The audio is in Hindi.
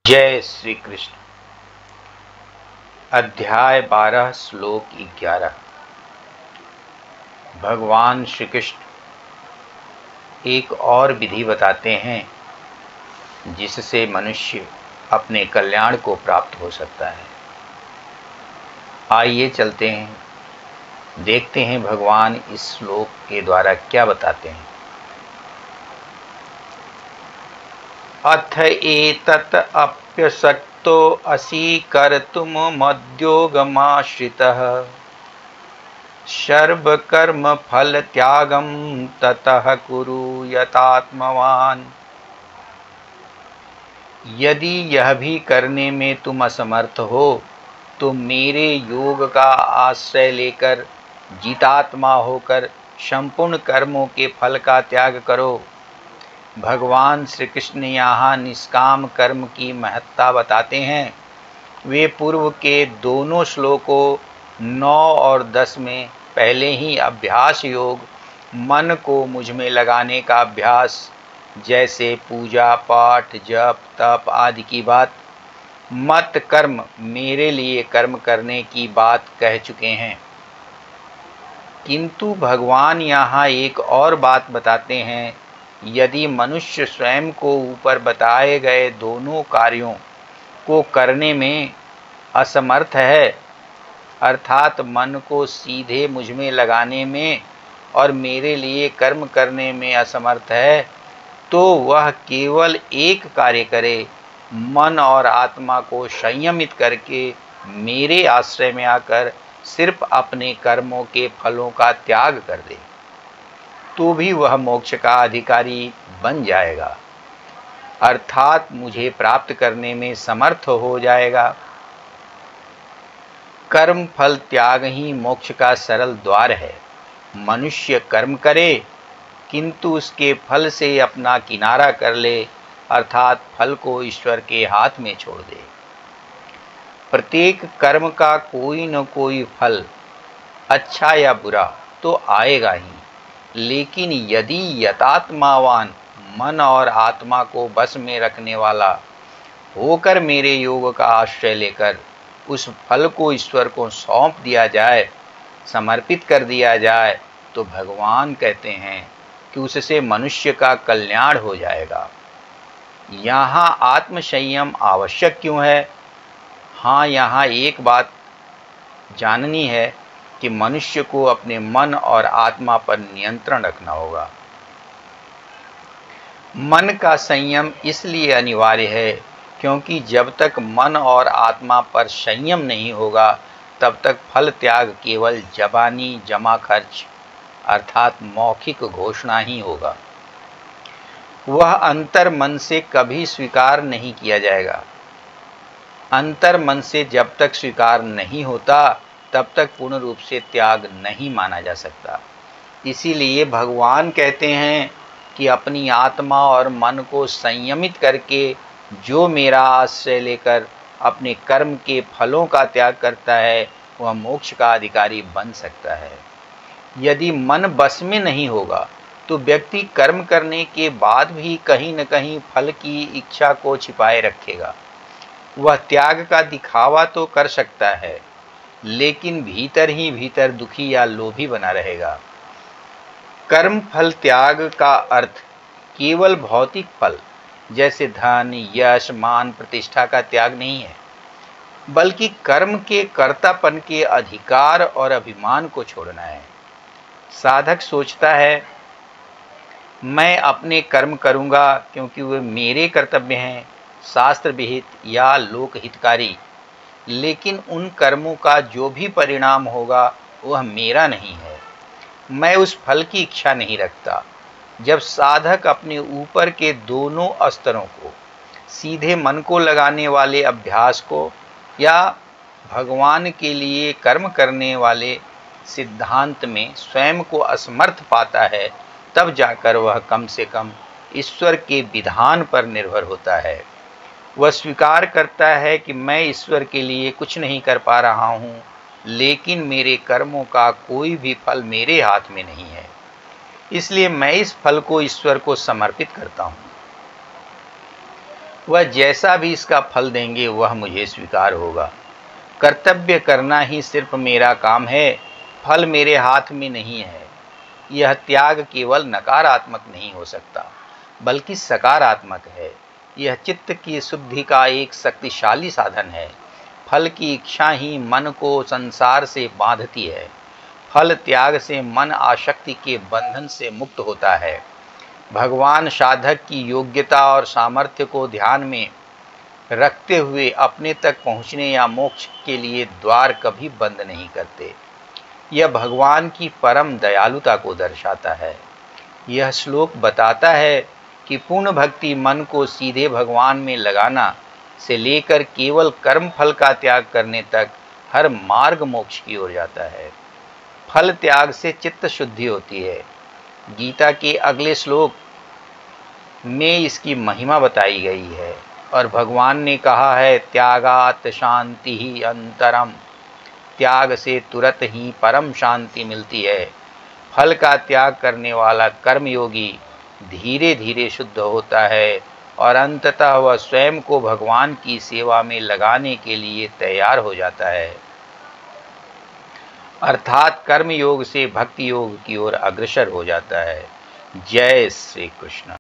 जय श्री कृष्ण। अध्याय 12 श्लोक 11। भगवान श्री कृष्ण एक और विधि बताते हैं जिससे मनुष्य अपने कल्याण को प्राप्त हो सकता है। आइए चलते हैं, देखते हैं भगवान इस श्लोक के द्वारा क्या बताते हैं। अथ एतत् अप्यशक्तो असि कर्तुम् मद्योगमाश्रितः सर्वकर्म फल त्यागं ततः कुरु यतात्मवान्। यदि यह भी करने में तुम असमर्थ हो तो मेरे योग का आश्रय लेकर जितात्मा होकर संपूर्ण कर्मों के फल का त्याग करो। भगवान श्री कृष्ण यहाँ निष्काम कर्म की महत्ता बताते हैं। वे पूर्व के दोनों श्लोकों 9 और 10 में पहले ही अभ्यास योग, मन को मुझ में लगाने का अभ्यास, जैसे पूजा पाठ जप तप आदि की बात, मत कर्म मेरे लिए कर्म करने की बात कह चुके हैं। किंतु भगवान यहाँ एक और बात बताते हैं। यदि मनुष्य स्वयं को ऊपर बताए गए दोनों कार्यों को करने में असमर्थ है, अर्थात मन को सीधे मुझ में लगाने में और मेरे लिए कर्म करने में असमर्थ है, तो वह केवल एक कार्य करे, मन और आत्मा को संयमित करके मेरे आश्रय में आकर सिर्फ अपने कर्मों के फलों का त्याग कर दे, तो भी वह मोक्ष का अधिकारी बन जाएगा, अर्थात मुझे प्राप्त करने में समर्थ हो जाएगा। कर्म फल त्याग ही मोक्ष का सरल द्वार है। मनुष्य कर्म करे किंतु उसके फल से अपना किनारा कर ले, अर्थात फल को ईश्वर के हाथ में छोड़ दे। प्रत्येक कर्म का कोई न कोई फल, अच्छा या बुरा, तो आएगा ही, लेकिन यदि यतात्मावान, मन और आत्मा को बस में रखने वाला होकर मेरे योग का आश्रय लेकर उस फल को ईश्वर को सौंप दिया जाए, समर्पित कर दिया जाए, तो भगवान कहते हैं कि उससे मनुष्य का कल्याण हो जाएगा। यहाँ आत्मसंयम आवश्यक क्यों है? हाँ, यहाँ एक बात जाननी है कि मनुष्य को अपने मन और आत्मा पर नियंत्रण रखना होगा। मन का संयम इसलिए अनिवार्य है क्योंकि जब तक मन और आत्मा पर संयम नहीं होगा तब तक फल त्याग केवल जबानी जमा खर्च, अर्थात मौखिक घोषणा ही होगा। वह अंतर मन से कभी स्वीकार नहीं किया जाएगा। अंतर मन से जब तक स्वीकार नहीं होता तब तक पूर्ण रूप से त्याग नहीं माना जा सकता। इसीलिए भगवान कहते हैं कि अपनी आत्मा और मन को संयमित करके जो मेरा आश्रय लेकर अपने कर्म के फलों का त्याग करता है वह मोक्ष का अधिकारी बन सकता है। यदि मन बस में नहीं होगा तो व्यक्ति कर्म करने के बाद भी कहीं न कहीं फल की इच्छा को छिपाए रखेगा। वह त्याग का दिखावा तो कर सकता है, लेकिन भीतर ही भीतर दुखी या लोभी बना रहेगा। कर्म फल त्याग का अर्थ केवल भौतिक फल जैसे धन यश मान प्रतिष्ठा का त्याग नहीं है, बल्कि कर्म के कर्तापन के अधिकार और अभिमान को छोड़ना है। साधक सोचता है मैं अपने कर्म करूँगा क्योंकि वे मेरे कर्तव्य हैं, शास्त्र विहित या लोक हितकारी, लेकिन उन कर्मों का जो भी परिणाम होगा वह मेरा नहीं है, मैं उस फल की इच्छा नहीं रखता। जब साधक अपने ऊपर के दोनों स्तरों को, सीधे मन को लगाने वाले अभ्यास को या भगवान के लिए कर्म करने वाले सिद्धांत में स्वयं को असमर्थ पाता है, तब जाकर वह कम से कम ईश्वर के विधान पर निर्भर होता है। वह स्वीकार करता है कि मैं ईश्वर के लिए कुछ नहीं कर पा रहा हूँ, लेकिन मेरे कर्मों का कोई भी फल मेरे हाथ में नहीं है, इसलिए मैं इस फल को ईश्वर को समर्पित करता हूँ। वह जैसा भी इसका फल देंगे वह मुझे स्वीकार होगा। कर्तव्य करना ही सिर्फ मेरा काम है, फल मेरे हाथ में नहीं है। यह त्याग केवल नकारात्मक नहीं हो सकता, बल्कि सकारात्मक है। यह चित्त की शुद्धि का एक शक्तिशाली साधन है। फल की इच्छा ही मन को संसार से बांधती है। फल त्याग से मन आसक्ति के बंधन से मुक्त होता है। भगवान साधक की योग्यता और सामर्थ्य को ध्यान में रखते हुए अपने तक पहुँचने या मोक्ष के लिए द्वार कभी बंद नहीं करते। यह भगवान की परम दयालुता को दर्शाता है। यह श्लोक बताता है कि पूर्ण भक्ति मन को सीधे भगवान में लगाना से लेकर केवल कर्म फल का त्याग करने तक हर मार्ग मोक्ष की ओर जाता है। फल त्याग से चित्त शुद्धि होती है। गीता के अगले श्लोक में इसकी महिमा बताई गई है और भगवान ने कहा है, त्यागात शांति ही अंतरम। त्याग से तुरंत ही परम शांति मिलती है। फल का त्याग करने वाला कर्मयोगी धीरे धीरे शुद्ध होता है और अंततः वह स्वयं को भगवान की सेवा में लगाने के लिए तैयार हो जाता है, अर्थात कर्म योग से भक्ति योग की ओर अग्रसर हो जाता है। जय श्री कृष्ण।